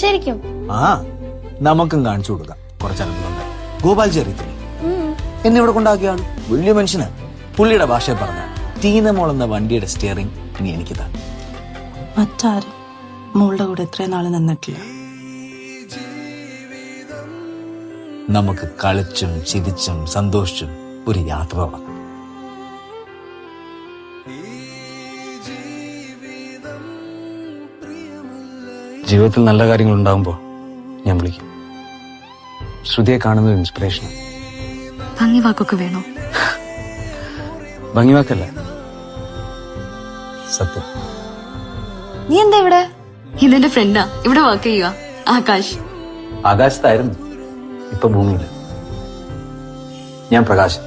ശരിക്കും? ആ, നമുക്കും കാണിച്ചു കൊടുക്കാം കുറച്ച് അത്ഭുതങ്ങൾ. ഗോപാൽജി അറിയത്തില്ലേ, എന്നെ ഇവിടെ കൊണ്ടാക്കിയാണ്. വലിയ മനുഷ്യന്. പുള്ളിയുടെ ഭാഷയെ പറഞ്ഞ ടീനമോൾ എന്ന വണ്ടിയുടെ സ്റ്റിയറിംഗ് ഇനി എനിക്കിതാ. മറ്റാരും മോളുടെ കൂടെ ഇത്രയും നാള് നിന്നിട്ടില്ല. നമുക്ക് കളിച്ചും ചിരിച്ചും സന്തോഷിച്ചും ഒരു യാത്ര തുടങ്ങാം. ജീവിതത്തിൽ നല്ല കാര്യങ്ങൾ ഉണ്ടാകുമ്പോ ഞാൻ വിളിക്കും. ശ്രുതിയെ കാണുന്നത് ഇൻസ്പിറേഷൻ. ഭംഗി വാക്കൊക്കെ വേണോ? ഭംഗിവാക്കല്ല, സത്യം. നീ എന്താ ഇവിടെ? ഇതെന്റെ ഫ്രണ്ടാ, ഇവിടെ വർക്ക് ചെയ്യുക. ആകാശ്. ആകാശത്തായിരുന്നു, ഇപ്പൊ ഭൂമിയില്. ഞാൻ പ്രകാശ്.